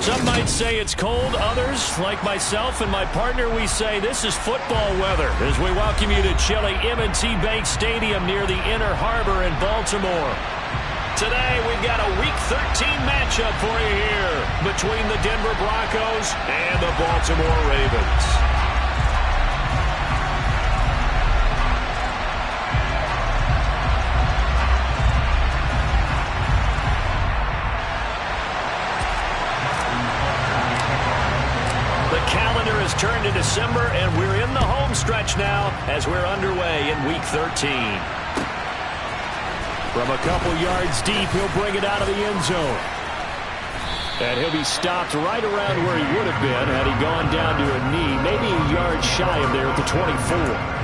Some might say it's cold. Others, like myself and my partner, we say this is football weather as we welcome you to chilly M&T Bank Stadium near the Inner Harbor in Baltimore. Today, we've got a Week 13 matchup for you here between the Denver Broncos and the Baltimore Ravens. Turned to December, and we're in the home stretch now as we're underway in Week 13. From a couple yards deep, he'll bring it out of the end zone. And he'll be stopped right around where he would have been had he gone down to a knee, maybe a yard shy of there at the 24.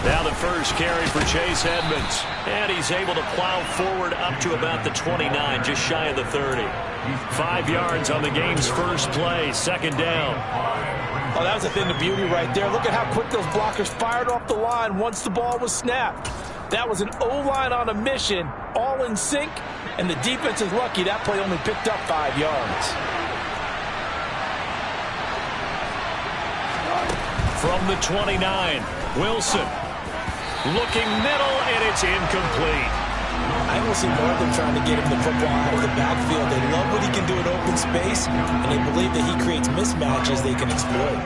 Now the first carry for Chase Edmonds. And he's able to plow forward up to about the 29, just shy of the 30. 5 yards on the game's first play, second down. Oh, that was a thing of beauty right there. Look at how quick those blockers fired off the line once the ball was snapped. That was an O-line on a mission, all in sync, and the defense is lucky that play only picked up 5 yards. From the 29, Wilson. Looking middle, and it's incomplete. I almost see more of them trying to get him the football out of the backfield. They love what he can do in open space, and they believe that he creates mismatches they can exploit.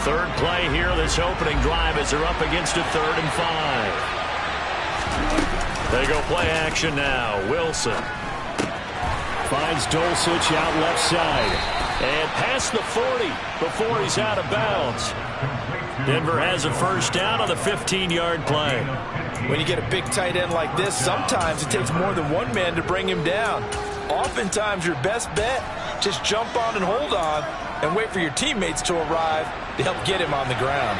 Third play here, this opening drive as they're up against a 3rd and 5. They go play action now. Wilson finds Dulcich out left side. And past the 40 before he's out of bounds. Denver has a first down on the 15-yard play. When you get a big tight end like this, sometimes it takes more than one man to bring him down. Oftentimes, your best bet, just jump on and hold on and wait for your teammates to arrive to help get him on the ground.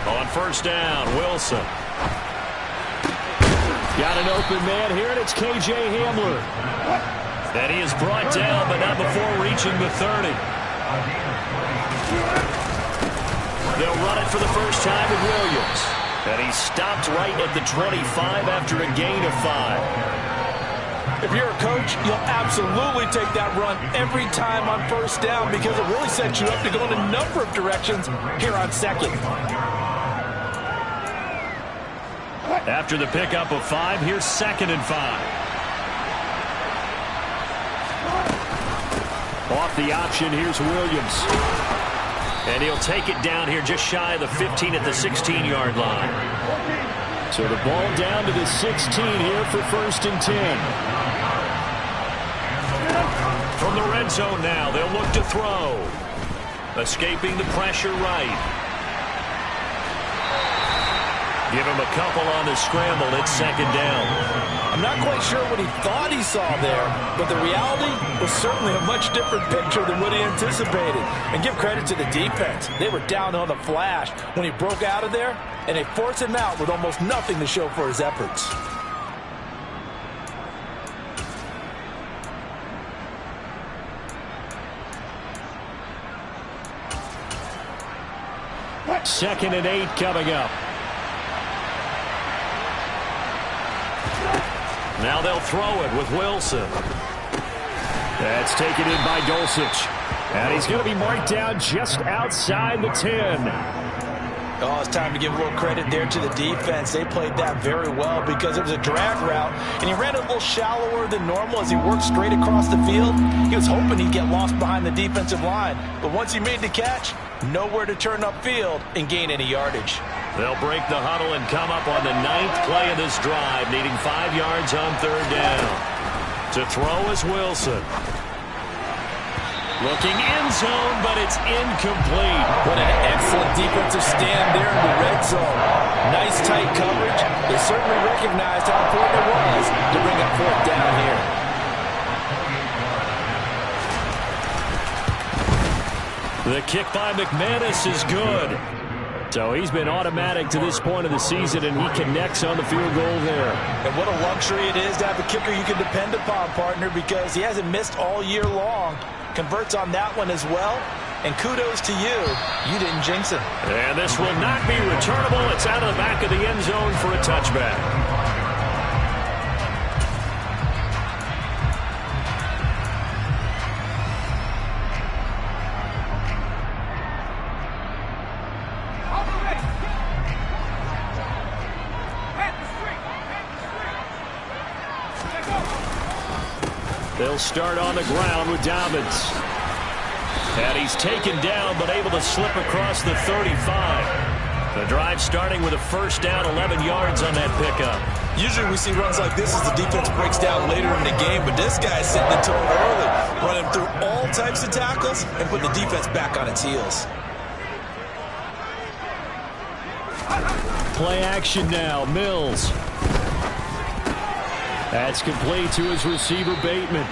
On first down, Wilson. Got an open man here, and it's K.J. Hamler. And he is brought down, but not before reaching the 30. They'll run it for the first time with Williams. And he's stopped right at the 25 after a gain of 5. If you're a coach, you'll absolutely take that run every time on first down because it really sets you up to go in a number of directions here on second. After the pickup of 5, here's 2nd and 5. Off the option, here's Williams. And he'll take it down here just shy of the 15 at the 16-yard line. So the ball down to the 16 here for 1st and 10. From the red zone now, they'll look to throw. Escaping the pressure right. Give him a couple on the scramble. It's 2nd down. I'm not quite sure what he thought he saw there, but the reality was certainly a much different picture than what he anticipated. And give credit to the defense. They were down on the flash when he broke out of there, and they forced him out with almost nothing to show for his efforts. Second and 8 coming up. Now they'll throw it with Wilson. That's taken in by Dulcich. And he's going to be marked down just outside the 10. Oh, it's time to give a little credit there to the defense. They played that very well because it was a drag route, and he ran it a little shallower than normal as he worked straight across the field. He was hoping he'd get lost behind the defensive line, but once he made the catch, nowhere to turn upfield and gain any yardage. They'll break the huddle and come up on the 9th play of this drive, needing 5 yards on 3rd down. To throw is Wilson. Looking end zone, but it's incomplete. What an excellent defensive stand there in the red zone. Nice tight coverage. They certainly recognized how important it was to bring up fourth down here. The kick by McManus is good. So he's been automatic to this point of the season, and he connects on the field goal there. And what a luxury it is to have a kicker you can depend upon, partner, because he hasn't missed all year long. Converts on that one as well. And kudos to you. You didn't jinx him. And this will not be returnable. It's out of the back of the end zone for a touchback. They'll start on the ground with Dobbins. And he's taken down, but able to slip across the 35. The drive starting with a first down, 11 yards on that pickup. Usually we see runs like this as the defense breaks down later in the game, but this guy's setting the tone early, running through all types of tackles and putting the defense back on its heels. Play action now, Mills. That's complete to his receiver, Bateman.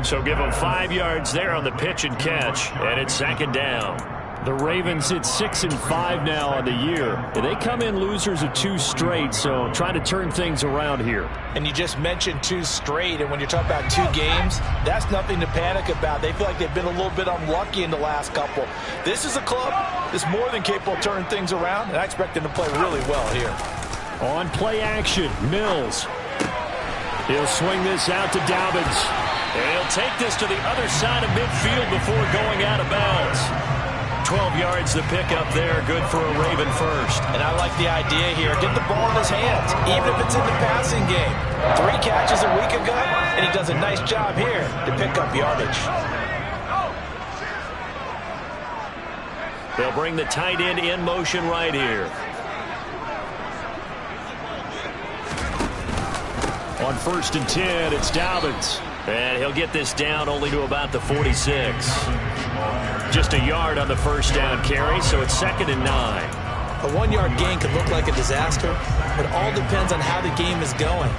So give him 5 yards there on the pitch and catch, and it's second down. The Ravens hit 6-5 now on the year. They come in losers of 2 straight, so trying to turn things around here. And you just mentioned 2 straight, and when you're talking about 2 games, that's nothing to panic about. They feel like they've been a little bit unlucky in the last couple. This is a club that's more than capable of turning things around, and I expect them to play really well here. On play action, Mills. He'll swing this out to Dobbins. And he'll take this to the other side of midfield before going out of bounds. 12 yards to pick up there. Good for a Raven first. And I like the idea here. Get the ball in his hands, even if it's in the passing game. 3 catches a week ago, and he does a nice job here to pick up yardage. They'll bring the tight end in motion right here. On 1st and 10, it's Dobbins. And he'll get this down only to about the 46. Just a yard on the first down carry, so it's 2nd and 9. A 1-yard gain could look like a disaster, but it all depends on how the game is going.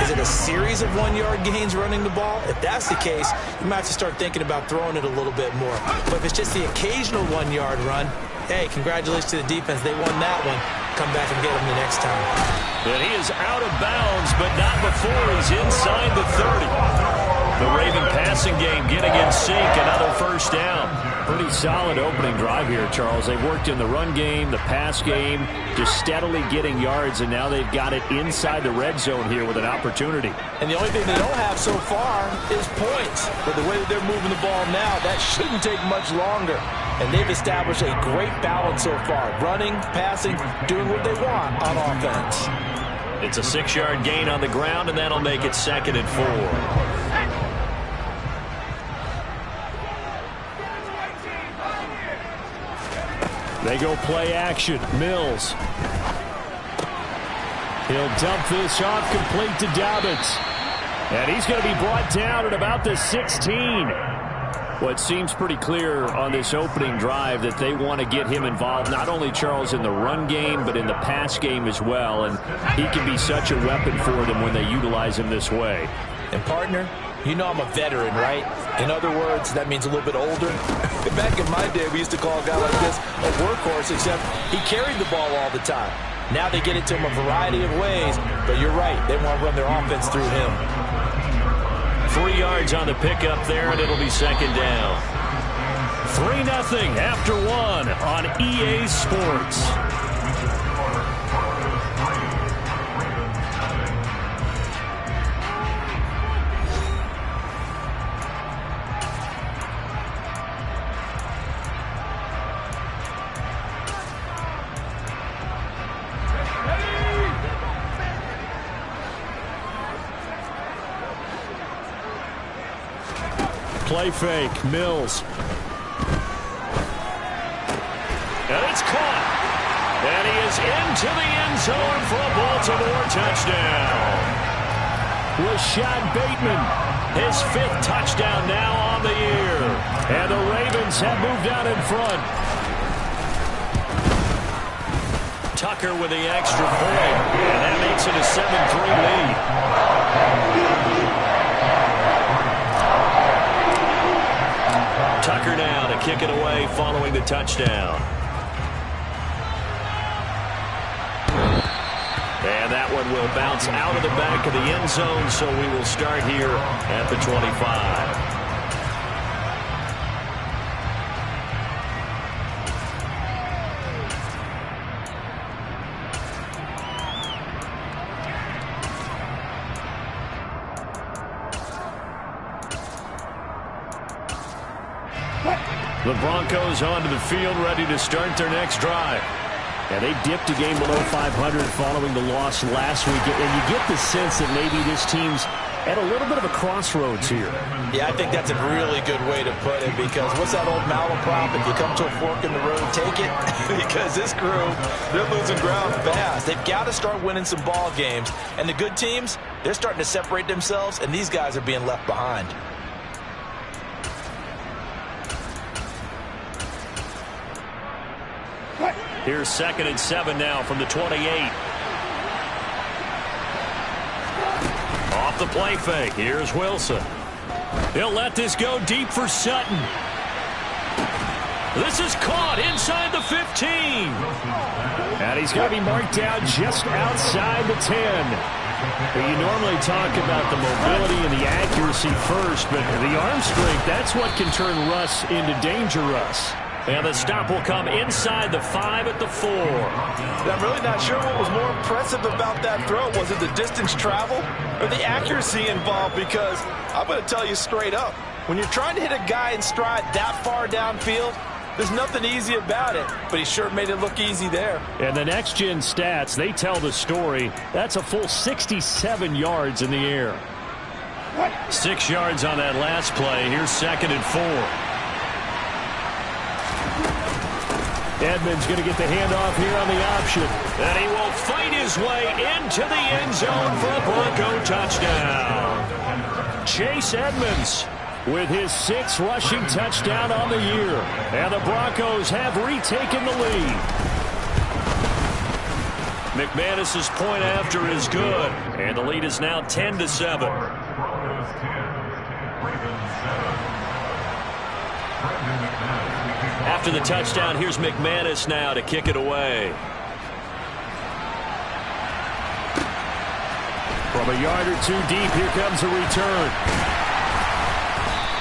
Is it a series of 1-yard gains running the ball? If that's the case, you might have to start thinking about throwing it a little bit more. But if it's just the occasional 1-yard run, hey, congratulations to the defense. They won that one. Come back and get them the next time. And he is out of bounds, but not before he's inside the 30. The Raven passing game getting in sync, another first down. Pretty solid opening drive here, Charles. They've worked in the run game, the pass game, just steadily getting yards, and now they've got it inside the red zone here with an opportunity. And the only thing they don't have so far is points. But the way that they're moving the ball now, that shouldn't take much longer. And they've established a great balance so far. Running, passing, doing what they want on offense. It's a 6-yard gain on the ground, and that'll make it 2nd and 4. They go play action. Mills. He'll dump this off complete to Dobbins. And he's going to be brought down at about the 16. Well, it seems pretty clear on this opening drive that they want to get him involved, not only, Charles, in the run game, but in the pass game as well. And he can be such a weapon for them when they utilize him this way. And, partner, you know I'm a veteran, right? In other words, that means a little bit older. Back in my day, we used to call a guy like this a workhorse, except he carried the ball all the time. Now they get it to him a variety of ways, but you're right. They want to run their offense through him. 3 yards on the pickup there, and it'll be 2nd down. 3-0 after 1 on EA Sports. Play fake, Mills. And it's caught. And he is into the end zone for a Baltimore touchdown. Rashad Bateman. His 5th touchdown now on the year. And the Ravens have moved out in front. Tucker with the extra point. And that makes it a 7-3 lead. Tucker now to kick it away following the touchdown. And that one will bounce out of the back of the end zone, so we will start here at the 25. The Broncos onto the field, ready to start their next drive. And they dipped a game below 500 following the loss last week. And you get the sense that maybe this team's at a little bit of a crossroads here. Yeah, I think that's a really good way to put it, because what's that old malaprop? If you come to a fork in the road, take it. Because this crew, they're losing ground fast. They've got to start winning some ball games. And the good teams, they're starting to separate themselves, and these guys are being left behind. Here's 2nd and 7 now from the 28. Off the play fake. Here's Wilson. He'll let this go deep for Sutton. This is caught inside the 15. And he's going to be marked down just outside the 10. But you normally talk about the mobility and the accuracy first, but the arm strength, that's what can turn Russ into danger Russ. And the stop will come inside the 5 at the 4. I'm really not sure what was more impressive about that throw. Was it the distance travel or the accuracy involved? Because I'm going to tell you straight up, when you're trying to hit a guy in stride that far downfield, there's nothing easy about it. But he sure made it look easy there. And the next-gen stats, they tell the story. That's a full 67 yards in the air. 6 yards on that last play. Here's 2nd and 4. Edmonds going to get the handoff here on the option. And he will fight his way into the end zone for a Bronco touchdown. Chase Edmonds with his 6th rushing touchdown on the year. And the Broncos have retaken the lead. McManus's point after is good. And the lead is now 10-7. After the touchdown, here's McManus now to kick it away. From a yard or two deep, here comes a return.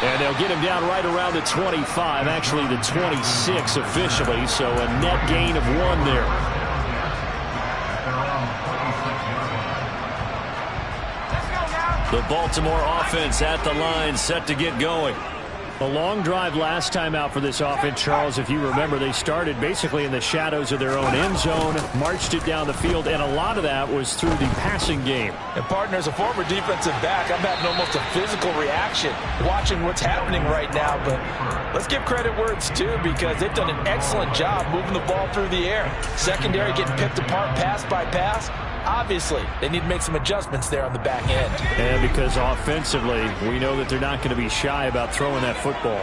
And they'll get him down right around the 25, actually the 26 officially, so a net gain of 1 there. The Baltimore offense at the line, set to get going. A long drive last time out for this offense, Charles. If you remember, they started basically in the shadows of their own end zone, marched it down the field, and a lot of that was through the passing game. And, partner, as a former defensive back, I'm having almost a physical reaction watching what's happening right now. But let's give credit where it's due, because they've done an excellent job moving the ball through the air. Secondary getting picked apart pass by pass. Obviously, they need to make some adjustments there on the back end. And because offensively, we know that they're not going to be shy about throwing that football.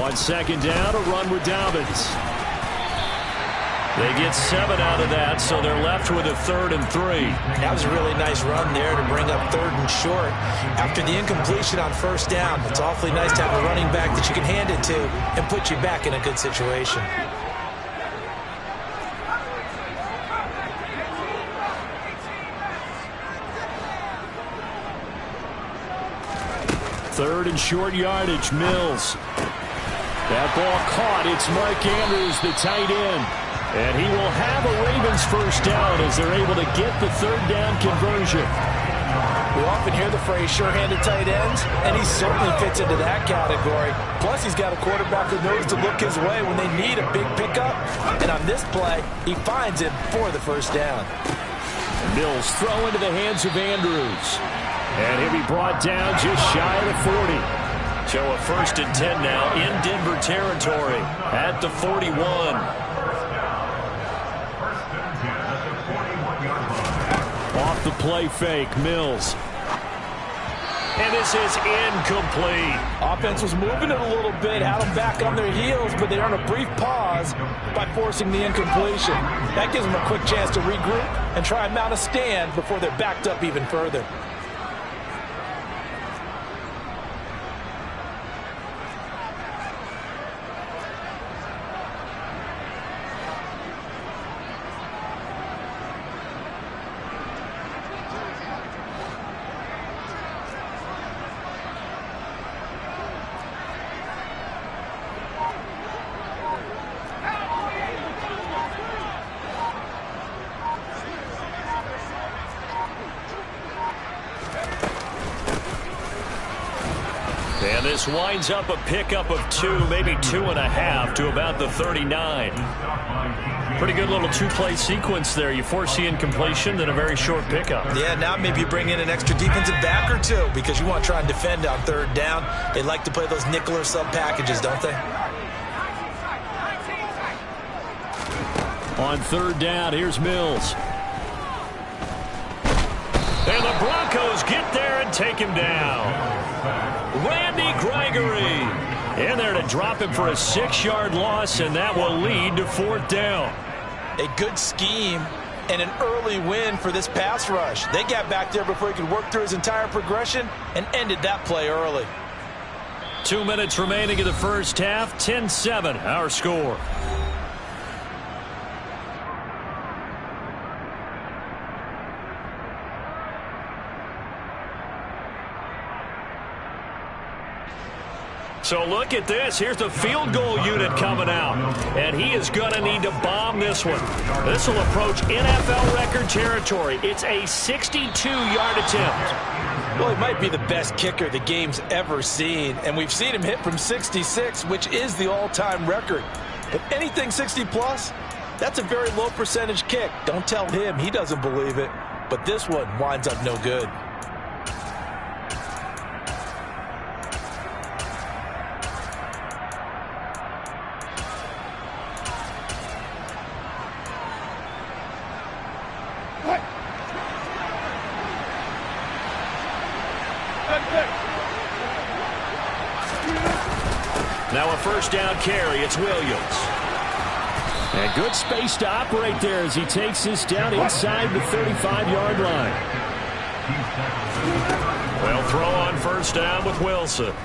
On 2nd down, a run with Dobbins. They get 7 out of that, so they're left with a 3rd and 3. That was a really nice run there to bring up 3rd and short. After the incompletion on 1st down, it's awfully nice to have a running back that you can hand it to and put you back in a good situation. Third and short yardage, Mills. That ball caught. It's Mark Andrews, the tight end. And he will have a Ravens 1st down as they're able to get the 3rd down conversion. We often hear the phrase sure-handed tight ends, and he certainly fits into that category. Plus, he's got a quarterback who knows to look his way when they need a big pickup. And on this play, he finds him for the 1st down. Mills throw into the hands of Andrews. And he'll be brought down just shy of the 40. So a 1st and 10 now in Denver territory at the 41. the play fake. Mills. And this is incomplete. Offense was moving it a little bit, had them back on their heels, but they earned a brief pause by forcing the incompletion. That gives them a quick chance to regroup and try and mount a stand before they're backed up even further. And this winds up a pickup of 2, maybe 2.5 to about the 39. Pretty good little two-play sequence there. You force the incompletion, then a very short pickup. Yeah, now maybe you bring in an extra defensive back or two because you want to try and defend on third down. They like to play those nickel or sub packages, don't they? On third down, here's Mills. And the Broncos get there and take him down. Randy Gregory in there to drop him for a 6-yard loss, and that will lead to fourth down. A good scheme and an early win for this pass rush. They got back there before he could work through his entire progression and ended that play early. 2 minutes remaining in the first half. 10-7, our score. So look at this. Here's the field goal unit coming out. And he is going to need to bomb this one. This will approach NFL record territory. It's a 62-yard attempt. Well, he might be the best kicker the game's ever seen. And we've seen him hit from 66, which is the all-time record. But anything 60-plus, that's a very low percentage kick. Don't tell him he doesn't believe it. But this one winds up no good. Now a first down carry. It's Williams. And good space to operate there as he takes this down inside the 35-yard line. Well, throw on first down with Wilson.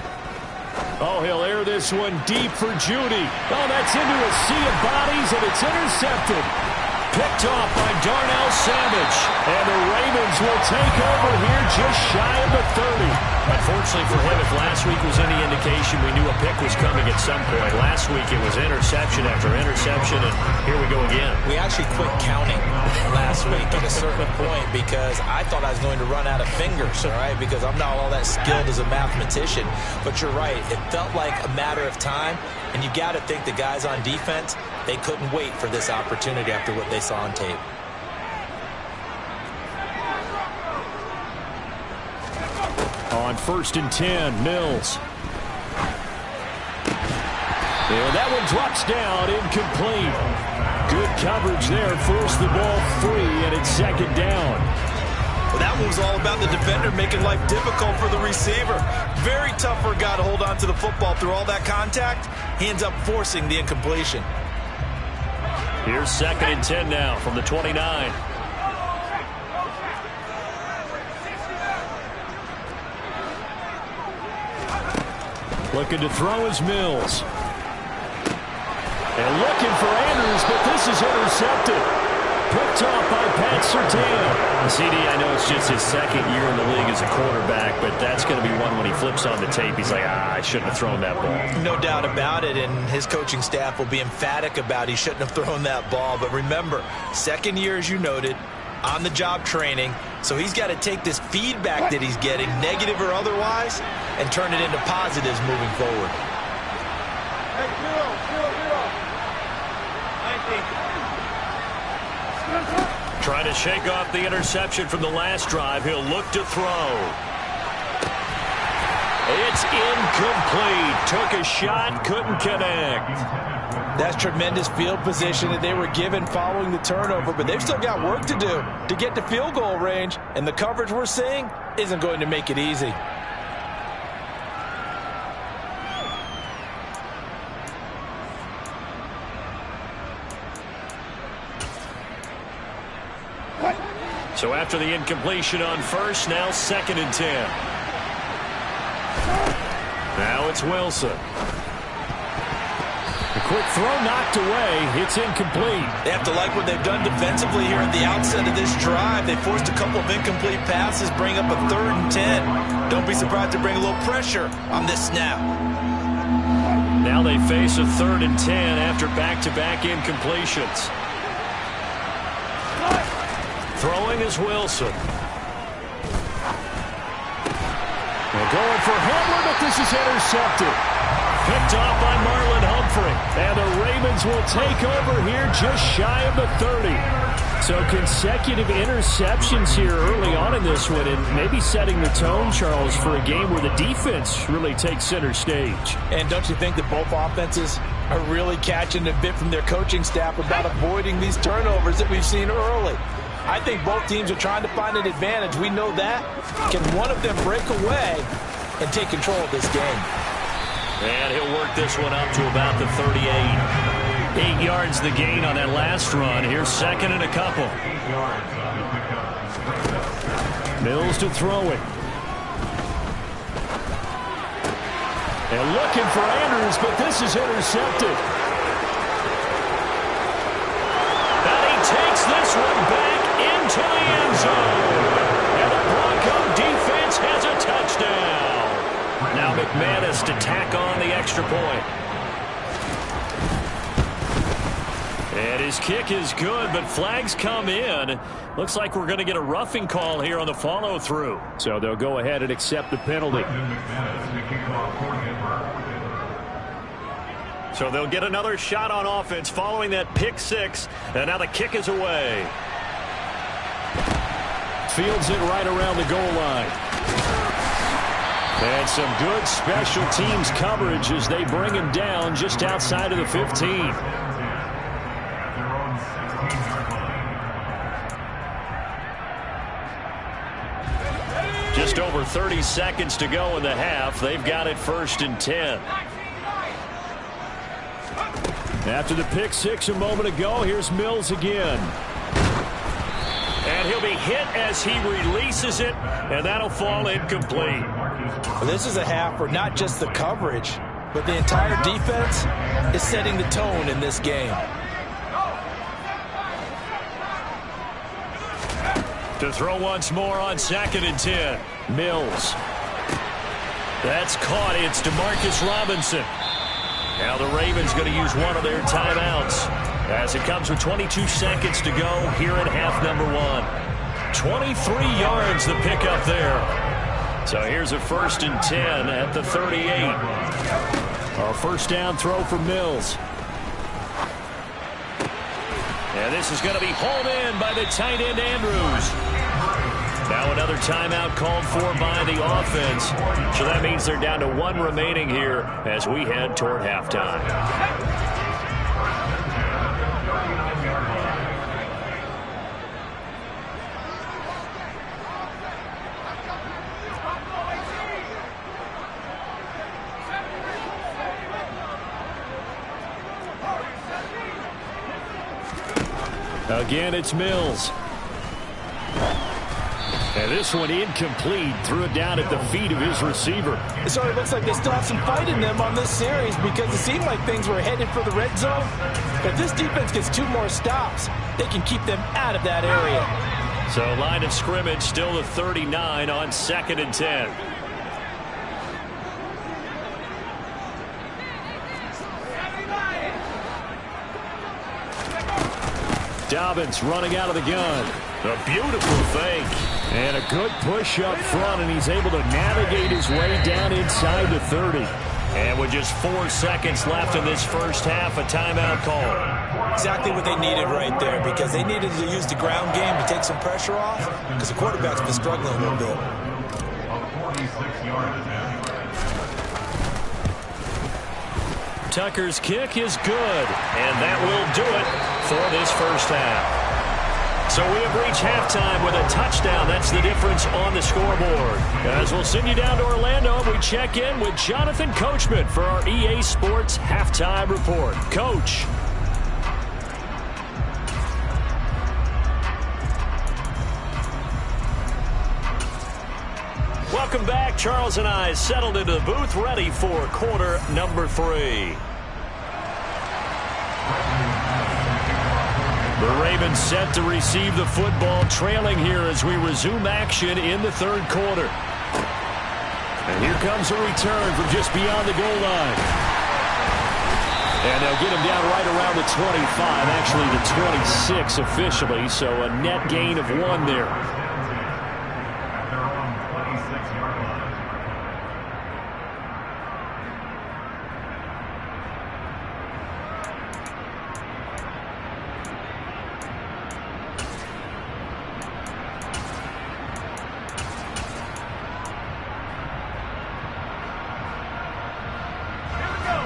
Oh, he'll air this one deep for Judy. Oh, that's into a sea of bodies, and it's intercepted. Picked off by Darnell Savage. And the Ravens will take over here just shy of the 30. Unfortunately for him, if last week was any indication, we knew a pick was coming at some point. Last week it was interception after interception, and here we go again. We actually quit counting last week at a certain point because I thought I was going to run out of fingers, all right, because I'm not all that skilled as a mathematician. But you're right. It felt like a matter of time, and you got to think the guys on defense, they couldn't wait for this opportunity after what they saw on tape. On first and 10, Mills. And that one drops down, incomplete. Good coverage there, forced the ball free, and it's second down. Well, that one was all about the defender making life difficult for the receiver. Very tough for a guy to hold on to the football through all that contact. He ends up forcing the incompletion. Here's second and 10 now from the 29. Looking to throw is Mills. And looking for Andrews, but this is intercepted. Picked off by Pat Surtain. CD, I know it's just his second year in the league as a quarterback, but that's going to be one when he flips on the tape. He's like, I shouldn't have thrown that ball. No doubt about it, and his coaching staff will be emphatic about he shouldn't have thrown that ball. But remember, second year, as you noted, on-the-job training, so he's got to take this feedback that he's getting, negative or otherwise, and turn it into positives moving forward. Trying to shake off the interception from the last drive. He'll look to throw. It's incomplete. Took a shot, couldn't connect. That's tremendous field position that they were given following the turnover, but they've still got work to do to get to field goal range, and the coverage we're seeing isn't going to make it easy. So after the incompletion on first, now 2nd and 10. Now it's Wilson. A quick throw knocked away. It's incomplete. They have to like what they've done defensively here at the outset of this drive. They forced a couple of incomplete passes, bring up a 3rd and 10. Don't be surprised to bring a little pressure on this snap. Now they face a 3rd and 10 after back-to-back incompletions. Throwing is Wilson. They're going for Hamlin, but this is intercepted. Picked off by Marlon Humphrey. And the Ravens will take over here just shy of the 30. So consecutive interceptions here early on in this one, and maybe setting the tone, Charles, for a game where the defense really takes center stage. And don't you think that both offenses are really catching a bit from their coaching staff about avoiding these turnovers that we've seen early? I think both teams are trying to find an advantage. We know that. Can one of them break away and take control of this game? And he'll work this one up to about the 38. 8 yards the gain on that last run. Here's 2nd and a couple. Mills to throw it. And looking for Andrews, but this is intercepted. And he takes this one back into the end zone. And the Bronco defense has a touchdown. Now McManus to tack on the extra point. And his kick is good, but flags come in. Looks like we're going to get a roughing call here on the follow-through. So they'll go ahead and accept the penalty. So they'll get another shot on offense following that pick 6. And now the kick is away. Fields it right around the goal line. And some good special teams coverage as they bring him down just outside of the 15. Just over 30 seconds to go in the half. They've got it 1st and 10. After the pick 6 a moment ago, here's Mills again. And he'll be hit as he releases it, and that'll fall incomplete. Well, this is a half where not just the coverage, but the entire defense is setting the tone in this game. To throw once more on 2nd and 10. Mills. That's caught. It's DeMarcus Robinson. Now the Ravens going to use one of their timeouts as it comes with 22 seconds to go here in half number 1. 23 yards the pickup there. So here's a 1st and 10 at the 38. A first down throw for Mills. And this is going to be hauled in by the tight end Andrews. Now another timeout called for by the offense. So that means they're down to 1 remaining here as we head toward halftime. Again, it's Mills. And this one incomplete. Threw it down at the feet of his receiver. So it looks like they still have some fight in them on this series because it seemed like things were headed for the red zone. If this defense gets 2 more stops, they can keep them out of that area. So line of scrimmage still the 39 on 2nd and 10. Dobbins running out of the gun. A beautiful fake. And a good push up front, and he's able to navigate his way down inside the 30. And with just 4 seconds left in this first half, a timeout call. Exactly what they needed right there because they needed to use the ground game to take some pressure off because the quarterback's been struggling a little bit. Tucker's kick is good, and that will do it for this first half. So we have reached halftime with a touchdown. That's the difference on the scoreboard. As we'll send you down to Orlando, we check in with Jonathan Coachman for our EA Sports Halftime Report. Coach. Welcome back. Charles and I settled into the booth, ready for quarter number 3. The Ravens set to receive the football, trailing here as we resume action in the third quarter. And here comes a return from just beyond the goal line. And they'll get him down right around the 25, actually the 26 officially, so a net gain of 1 there.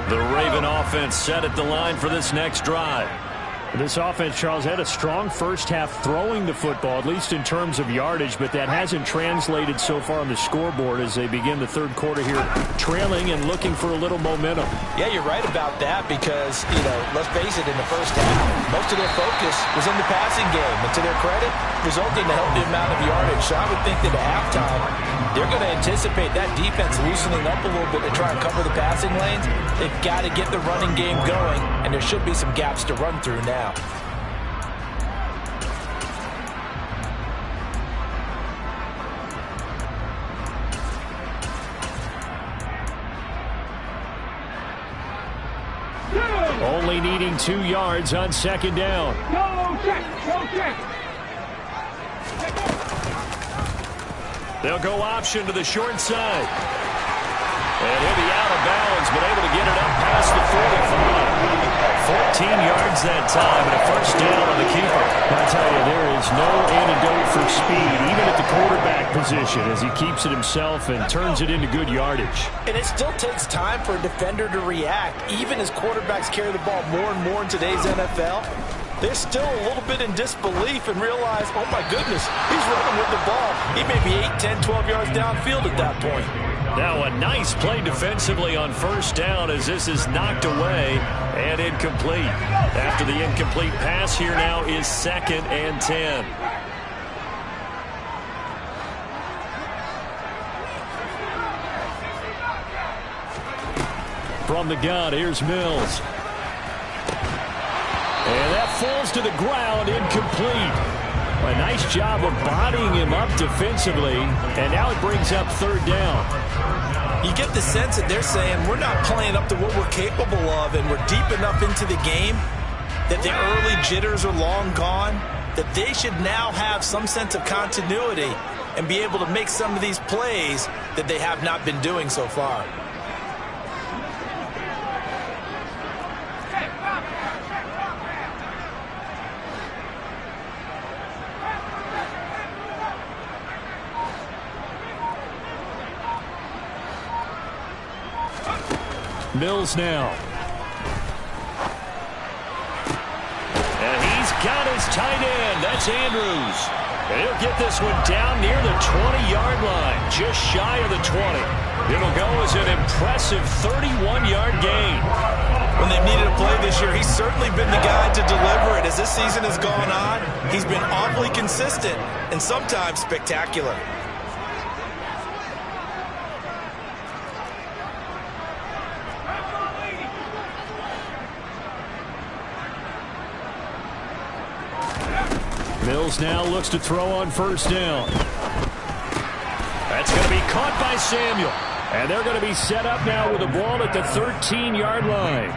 The Raven offense set at the line for this next drive. This offense, Charles, had a strong first half throwing the football, at least in terms of yardage, but that hasn't translated so far on the scoreboard as they begin the third quarter here, trailing and looking for a little momentum. Yeah, you're right about that because, let's face it, in the first half, most of their focus was in the passing game. And to their credit, resulted in a healthy amount of yardage. So I would think that at halftime, they're going to anticipate that defense loosening up a little bit to try and cover the passing lanes. They've got to get the running game going, and there should be some gaps to run through now. Only needing 2 yards on second down. Go check. They'll go option to the short side. And he'll be out of bounds, but able to get it up past the 45. 14 yards that time, and a first down on the keeper. I tell you, there is no antidote for speed, even at the quarterback position, as he keeps it himself and turns it into good yardage. And it still takes time for a defender to react. Even as quarterbacks carry the ball more and more in today's NFL, they're still a little bit in disbelief and realize, oh my goodness, he's running with the ball. He may be 8, 10, 12 yards downfield at that point. Now a nice play defensively on first down as this is knocked away and incomplete. After the incomplete pass, here now is 2nd and 10. From the gun, here's Mills. And that falls to the ground, incomplete. A nice job of bodying him up defensively, and now it brings up 3rd down. You get the sense that they're saying we're not playing up to what we're capable of, and we're deep enough into the game that the early jitters are long gone, that they should now have some sense of continuity and be able to make some of these plays that they have not been doing so far. Mills now. And he's got his tight end. That's Andrews. And he'll get this one down near the 20-yard line, just shy of the 20. It'll go as an impressive 31-yard gain. When they've needed a play this year, he's certainly been the guy to deliver it. As this season has gone on, he's been awfully consistent and sometimes spectacular. Mills now looks to throw on first down. That's going to be caught by Samuel. And they're going to be set up now with the ball at the 13-yard line. 8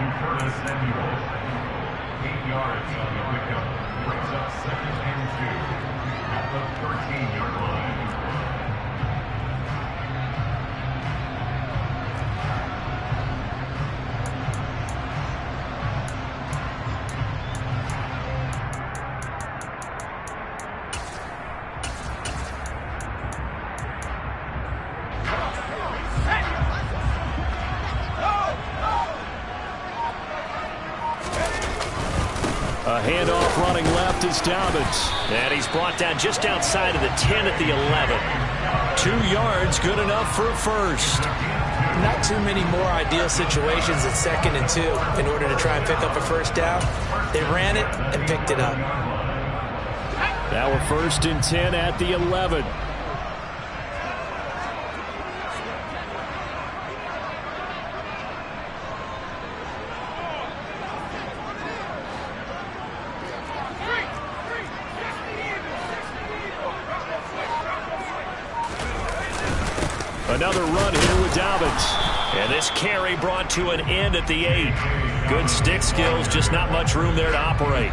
yards on the pickup. Brings up 2nd and 2 at the 13-yard line. The handoff running left is Dobbins. And he's brought down just outside of the 10 at the 11. 2 yards, good enough for a first. Not too many more ideal situations at 2nd and 2 in order to try and pick up a first down. They ran it and picked it up. Now we're 1st and 10 at the 11. Another run here with Dobbins. And this carry brought to an end at the 8. Good stick skills, just not much room there to operate.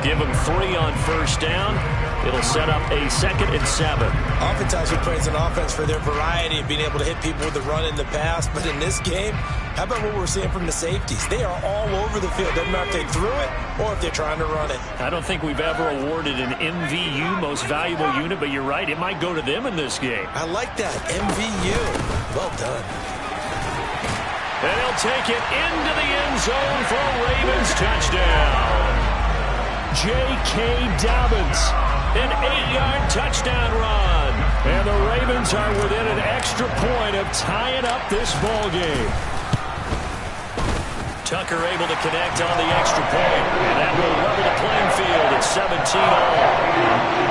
Give them 3 on first down. It'll set up a 2nd and 7. Oftentimes we praise an offense for their variety of being able to hit people with the run in the pass. But in this game, how about what we're seeing from the safeties? They are all over the field. Doesn't matter if they threw it or if they're trying to run it. I don't think we've ever awarded an MVU, most valuable unit, but you're right. It might go to them in this game. I like that. MVU. Well done. And he'll take it into the end zone for a Ravens touchdown. J.K. Dobbins, an 8-yard touchdown run. And the Ravens are within an extra point of tying up this ball game. Tucker able to connect on the extra point. And that will level the playing field at 17-all.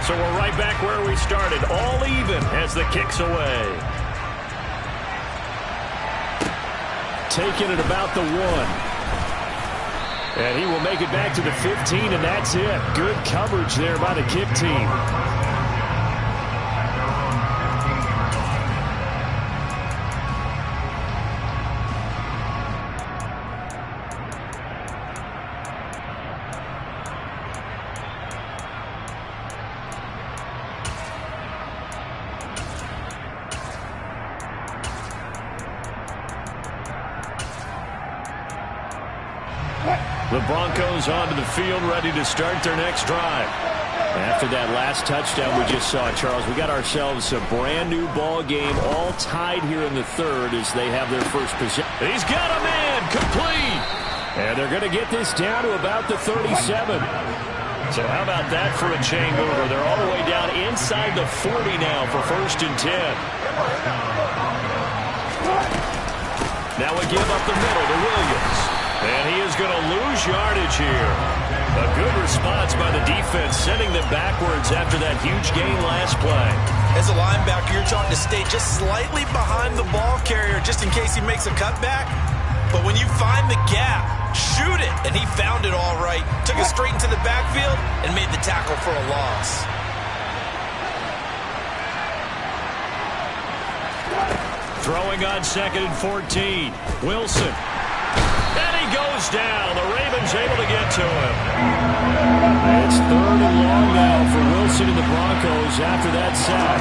So we're right back where we started, all even as the kick's away. Taking it about the 1. And he will make it back to the 15, and that's it. Good coverage there by the kick team. The Broncos onto the field, ready to start their next drive. After that last touchdown we just saw, Charles, we got ourselves a brand new ball game, all tied here in the 3rd as they have their first possession. He's got a man, complete. And they're going to get this down to about the 37. So how about that for a chain mover? They're all the way down inside the 40 now for 1st and 10. Now we give up the middle to Williams. And he is going to lose yardage here. A good response by the defense, sending them backwards after that huge gain last play. As a linebacker, you're trying to stay just slightly behind the ball carrier just in case he makes a cutback. But when you find the gap, shoot it. And he found it all right. Took it straight into the backfield and made the tackle for a loss. Throwing on 2nd and 14. Wilson. And he goes down. The Ravens able to get to him. It's 3rd and long now for Wilson and the Broncos after that sack.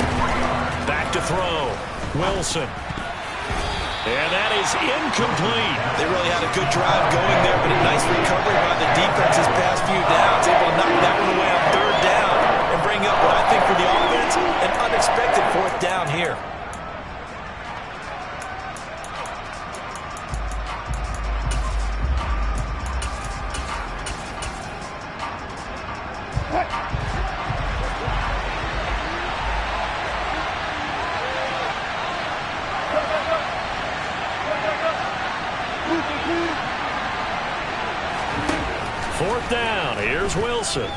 Back to throw. Wilson. And that is incomplete. They really had a good drive going there, but a nice recovery by the defense his past few downs. Able to knock that one away on 3rd down and bring up what I think for the offense, an unexpected 4th down here. Fourth down. Here's Wilson. And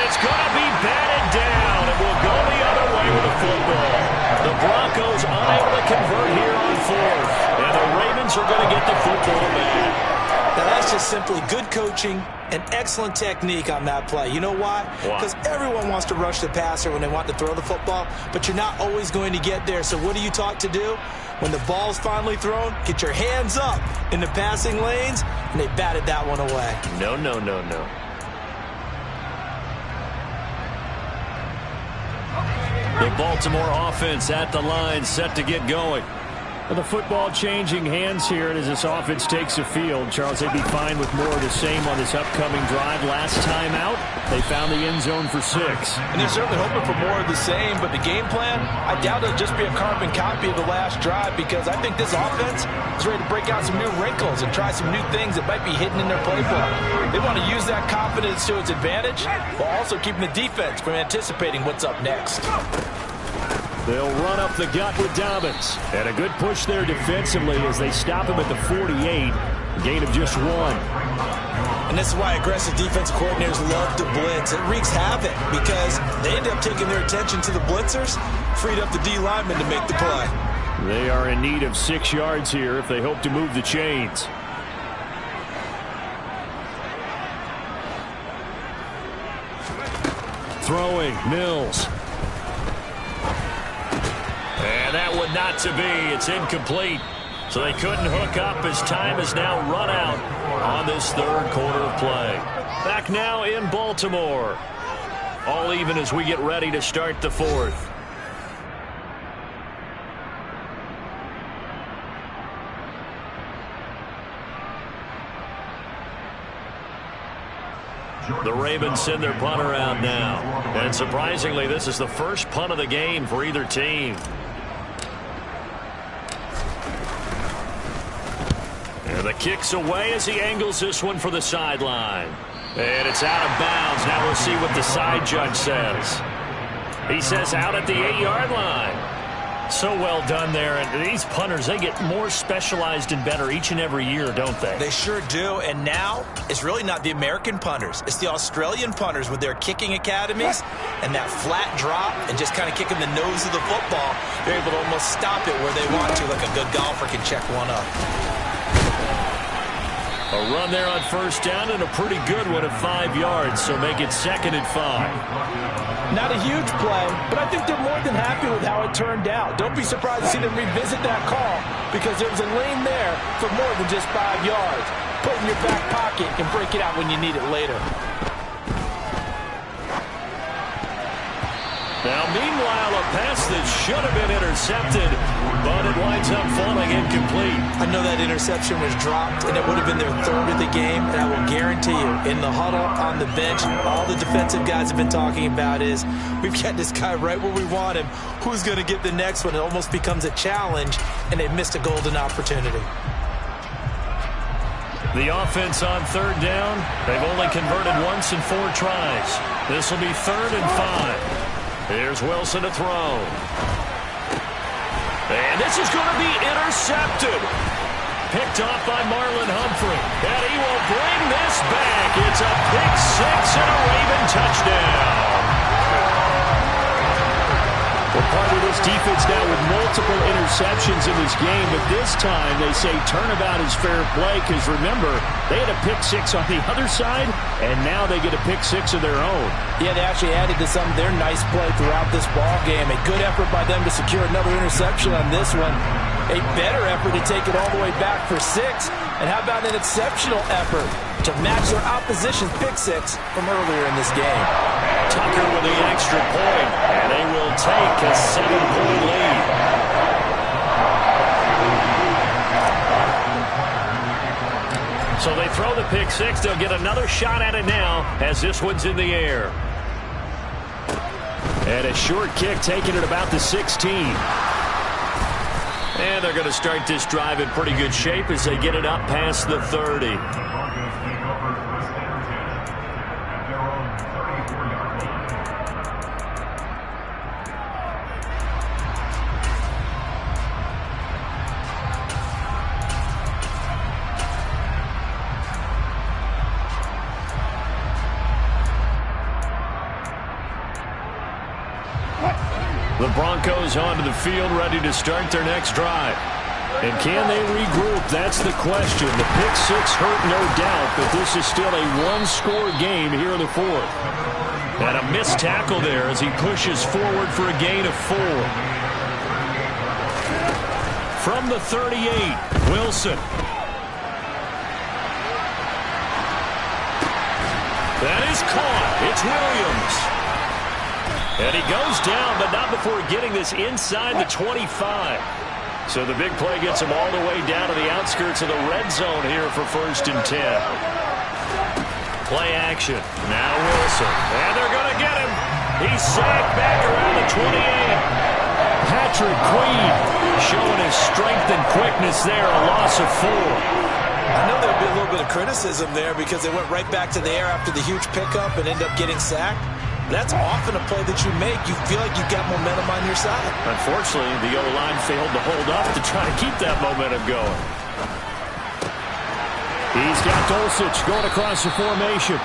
it's going to be batted down. It will go the other way with the football. The Broncos unable to convert here on 4th. And the Ravens are going to get the football back. Now that's just simply good coaching and excellent technique on that play. You know why? Because everyone wants to rush the passer when they want to throw the football, but you're not always going to get there. So what are you taught to do? When the ball's finally thrown, get your hands up in the passing lanes, and they batted that one away. No, no, no, no. The Baltimore offense at the line, set to get going. The football changing hands here as this offense takes the field. Charles, they'd be fine with more of the same on this upcoming drive. Last time out, they found the end zone for 6. And they're certainly hoping for more of the same, but the game plan, I doubt it'll just be a carbon copy of the last drive, because I think this offense is ready to break out some new wrinkles and try some new things that might be hidden in their playbook. They want to use that confidence to its advantage, while also keeping the defense from anticipating what's up next. They'll run up the gut with Dobbins. And a good push there defensively as they stop him at the 48. A gain of just 1. And this is why aggressive defensive coordinators love to blitz. It wreaks havoc because they end up taking their attention to the blitzers, freed up the D linemen to make the play. They are in need of 6 yards here if they hope to move the chains. Throwing, Mills. And that would not to be. It's incomplete. So they couldn't hook up as time is now run out on this third quarter of play. Back now in Baltimore. All even as we get ready to start the fourth. The Ravens send their punter out now. And surprisingly, this is the first punt of the game for either team. And the kick's away as he angles this one for the sideline. And it's out of bounds. Now we'll see what the side judge says. He says out at the 8-yard line. So well done there. And these punters, they get more specialized and better each and every year, don't they? They sure do. And now it's really not the American punters. It's the Australian punters with their kicking academies and that flat drop and just kind of kicking the nose of the football. They're able to almost stop it where they want to, like a good golfer can check one up. A run there on first down and a pretty good one at 5 yards, so make it 2nd and 5. Not a huge play, but I think they're more than happy with how it turned out. Don't be surprised to see them revisit that call because there was a lane there for more than just 5 yards. Put it in your back pocket and break it out when you need it later. Now, meanwhile, a pass that should have been intercepted, but it winds up falling incomplete. I know that interception was dropped, and it would have been their 3rd of the game, and I will guarantee you, in the huddle, on the bench, all the defensive guys have been talking about is, we've got this guy right where we want him. Who's going to get the next one? It almost becomes a challenge, and they've missed a golden opportunity. The offense on 3rd down, they've only converted once in 4 tries. This will be 3rd and 5. Here's Wilson to throw. And this is going to be intercepted. Picked off by Marlon Humphrey. And he will bring this back. It's a pick 6 and a Raven touchdown. We're part of this defense now with multiple interceptions in this game, but this time they say turnabout is fair play because, remember, they had a pick 6 on the other side, and now they get a pick 6 of their own. Yeah, they actually added to some of their nice play throughout this ball game. A good effort by them to secure another interception on this one. A better effort to take it all the way back for 6. And how about an exceptional effort to match their opposition's pick 6 from earlier in this game. Tucker with the extra point, and they will take a 7-point lead. So they throw the pick 6. They'll get another shot at it now as this one's in the air. And a short kick taken at about the 16. And they're going to start this drive in pretty good shape as they get it up past the 30. The Broncos onto the field, ready to start their next drive. And can they regroup? That's the question. The pick 6 hurt, no doubt, but this is still a one-score game here in the 4th. And a missed tackle there as he pushes forward for a gain of 4. From the 38, Wilson. That is caught. It's Williams. And he goes down, but not before getting this inside the 25. So the big play gets him all the way down to the outskirts of the red zone here for 1st and 10. Play action. Now Wilson. And they're going to get him. He's sacked back around the 28. Patrick Queen showing his strength and quickness there. A loss of 4. I know there'll be a little bit of criticism there because they went right back to the air after the huge pickup and end up getting sacked. That's often a play that you make. You feel like you've got momentum on your side. Unfortunately, the O-line failed to hold up to try to keep that momentum going. He's got Dulcich going across the formation.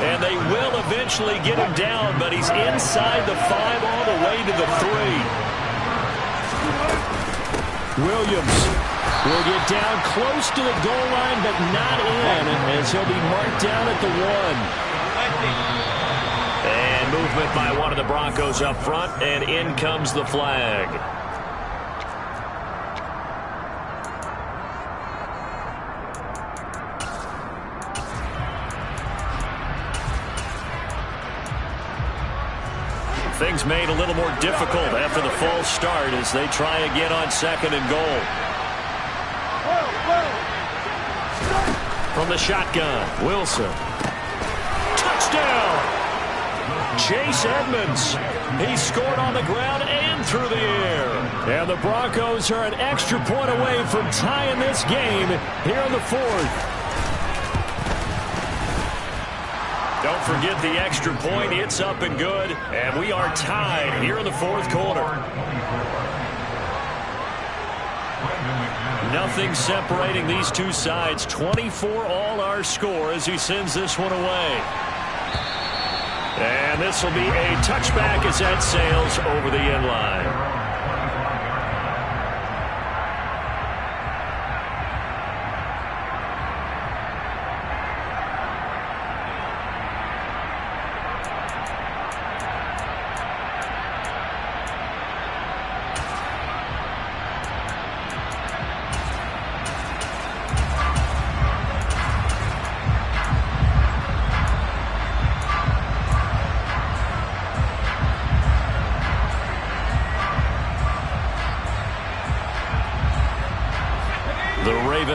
And they will eventually get him down, but he's inside the 5 all the way to the 3. Williams will get down close to the goal line, but not in, as he'll be marked down at the 1. And movement by one of the Broncos up front, and in comes the flag. Things made a little more difficult after the false start as they try again on 2nd and goal. From the shotgun, Wilson. Touchdown! Chase Edmonds. He scored on the ground and through the air. And the Broncos are an extra point away from tying this game here in the 4th. Don't forget the extra point. It's up and good. And we are tied here in the 4th quarter. Nothing separating these two sides. 24 all our score as he sends this one away. And this will be a touchback as that sails over the end line.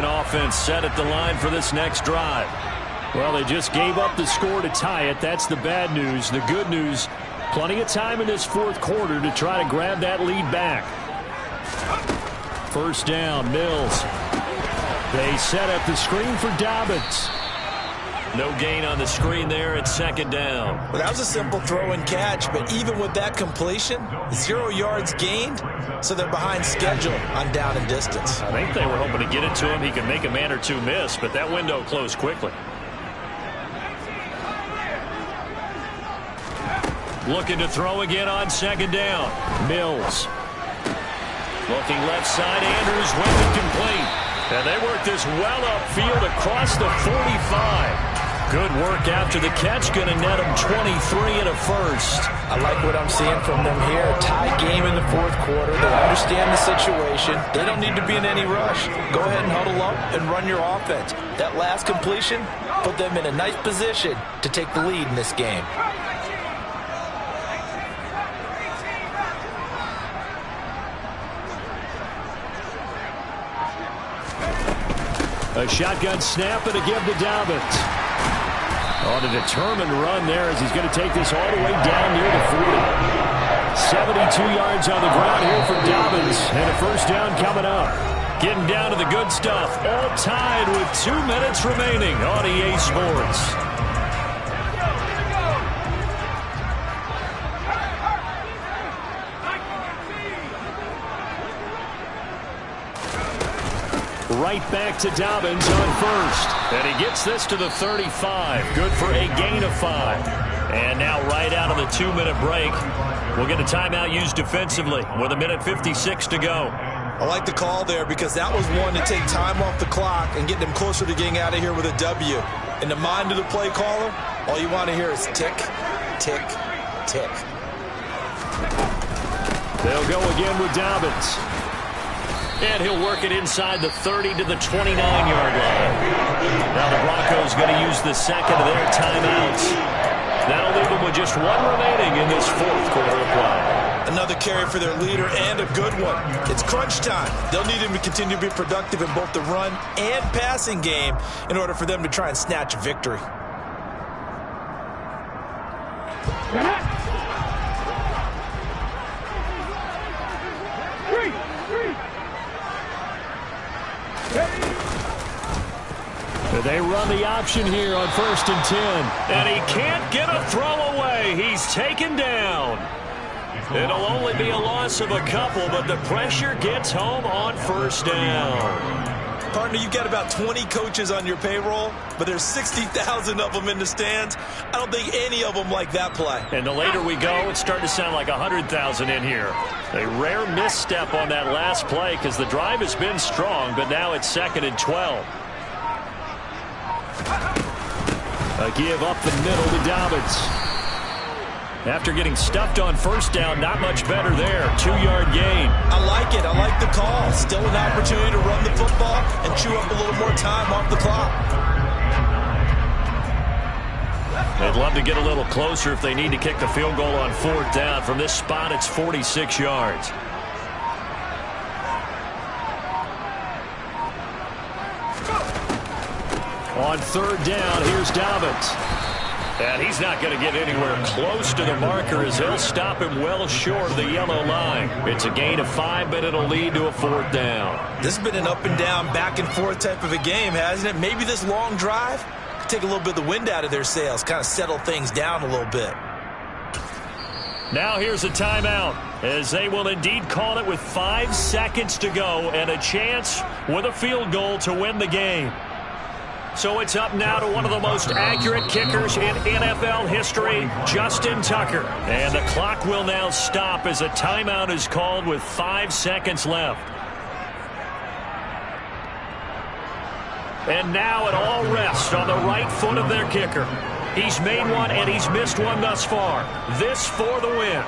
Offense set at the line for this next drive. Well, they just gave up the score to tie it. That's the bad news. The good news, plenty of time in this 4th quarter to try to grab that lead back. 1st down, Mills. They set up the screen for Dobbins. No gain on the screen there at 2nd down. Well, that was a simple throw and catch, but even with that completion, 0 yards gained, so they're behind schedule on down and distance. I think they were hoping to get it to him. He could make a man or two miss, but that window closed quickly. Looking to throw again on 2nd down. Mills. Looking left side, Andrews with it complete. And they work this well upfield across the 45. Good work after the catch. Going to net them 23 and a first. I like what I'm seeing from them here. Tie game in the 4th quarter. They understand the situation. They don't need to be in any rush. Go ahead and huddle up and run your offense. That last completion put them in a nice position to take the lead in this game. A shotgun snap and a give to Dobbins. On a determined run there as he's going to take this all the way down near the 40. 72 yards on the ground here for Dobbins. And a 1st down coming up. Getting down to the good stuff. All tied with 2 minutes remaining on EA Sports. Right back to Dobbins on 1st. And he gets this to the 35. Good for a gain of 5. And now right out of the 2-minute break, we'll get a timeout used defensively with 1:56 to go. I like the call there because that was one to take time off the clock and get them closer to getting out of here with a W. In the mind of the play caller, all you want to hear is tick, tick, tick. They'll go again with Dobbins. And he'll work it inside the 30 to the 29-yard line. Now the Broncos going to use the 2nd of their timeouts. That'll leave them with just 1 remaining in this 4th quarter of play. And Another carry for their leader and a good one. It's crunch time. They'll need him to continue to be productive in both the run and passing game in order for them to try and snatch a victory. They run the option here on 1st and 10. And he can't get a throw away. He's taken down. It'll only be a loss of a couple, but the pressure gets home on 1st down. Partner, you've got about 20 coaches on your payroll, but there's 60,000 of them in the stands. I don't think any of them like that play. And the later we go, it's starting to sound like 100,000 in here. A rare misstep on that last play because the drive has been strong, but now it's 2nd and 12. A give up the middle to Dobbins. After getting stuffed on 1st down, not much better there. 2-yard gain. I like it. I like the call. Still an opportunity to run the football and chew up a little more time off the clock. They'd love to get a little closer if they need to kick the field goal on 4th down. From this spot, it's 46 yards. On 3rd down, here's Dobbins. And he's not going to get anywhere close to the marker as they'll stop him well short of the yellow line. It's a gain of 5, but it'll lead to a 4th down. This has been an up and down, back and forth type of a game, hasn't it? Maybe this long drive could take a little bit of the wind out of their sails, kind of settle things down a little bit. Now here's a timeout as they will indeed call it with 5 seconds to go and a chance with a field goal to win the game. So it's up now to one of the most accurate kickers in NFL history, Justin Tucker. And the clock will now stop as a timeout is called with 5 seconds left. And now it all rests on the right foot of their kicker. He's made one and he's missed one thus far. This for the win.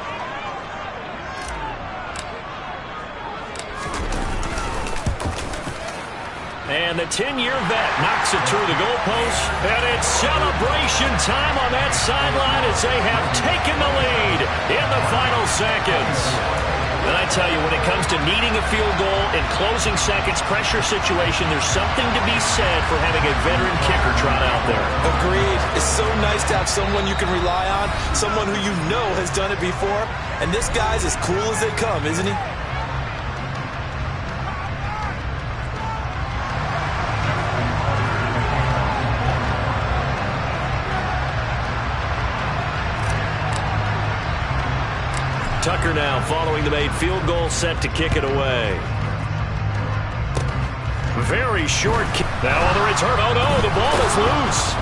And the 10-year vet knocks it through the goalpost. And it's celebration time on that sideline as they have taken the lead in the final seconds. And I tell you, when it comes to needing a field goal in closing seconds, pressure situation, there's something to be said for having a veteran kicker trot out there. Agreed. It's so nice to have someone you can rely on, someone who you know has done it before. And this guy's as cool as they come, isn't he? Tucker now following the made field goal, set to kick it away. Very short kick. Now on the return. Oh no, the ball is loose.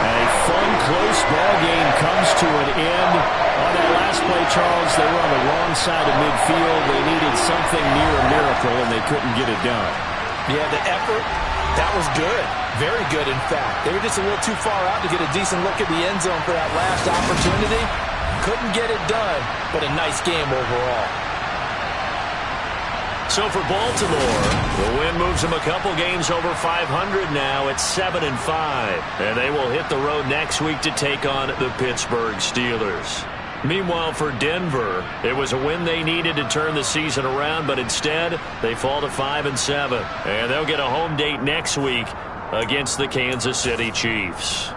A fun, close ball game comes to an end. On that last play, Charles, they were on the wrong side of midfield. They needed something near a miracle, and they couldn't get it done. Yeah, the effort, that was good. Very good, in fact. They were just a little too far out to get a decent look at the end zone for that last opportunity. Couldn't get it done, but a nice game overall. So for Baltimore, the win moves them a couple games over 500 now at 7-5. And they will hit the road next week to take on the Pittsburgh Steelers. Meanwhile, for Denver, it was a win they needed to turn the season around, but instead, they fall to 5-7. And they'll get a home date next week against the Kansas City Chiefs.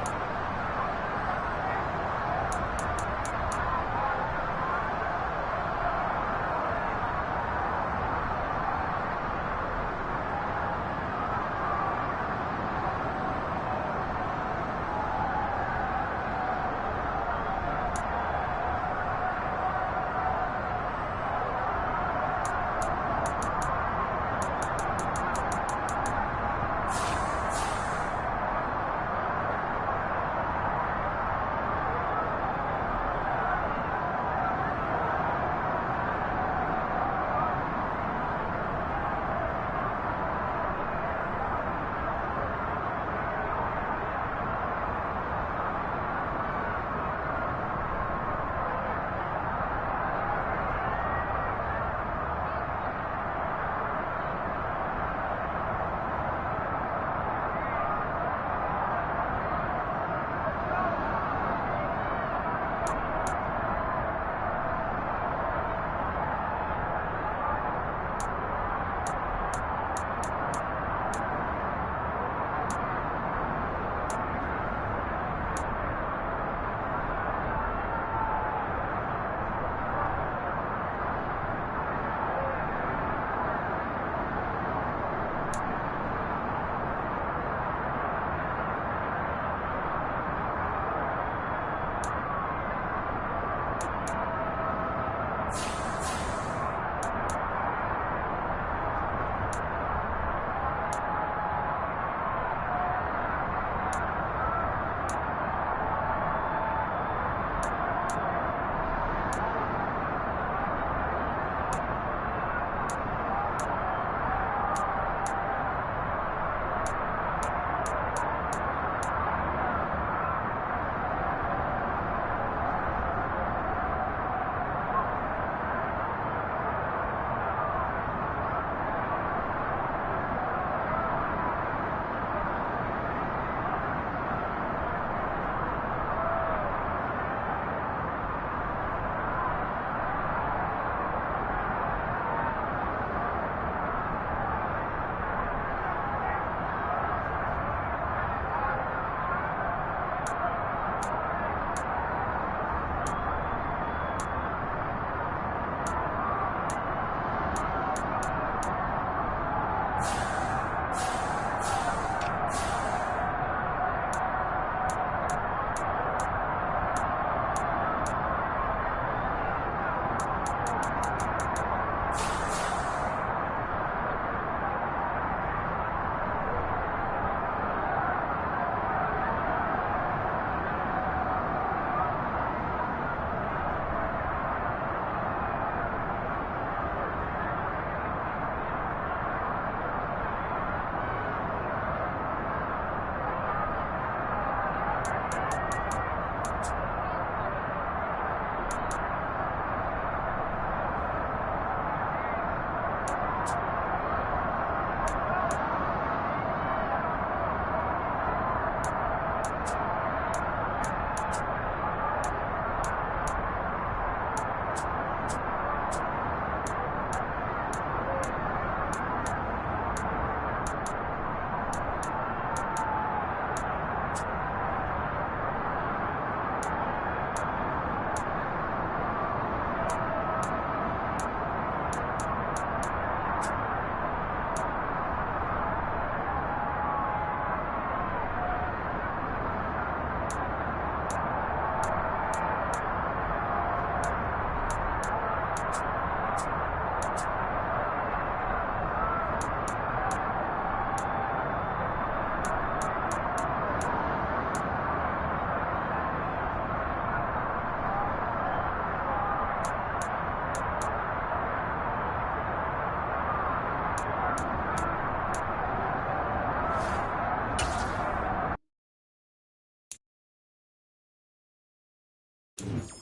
it.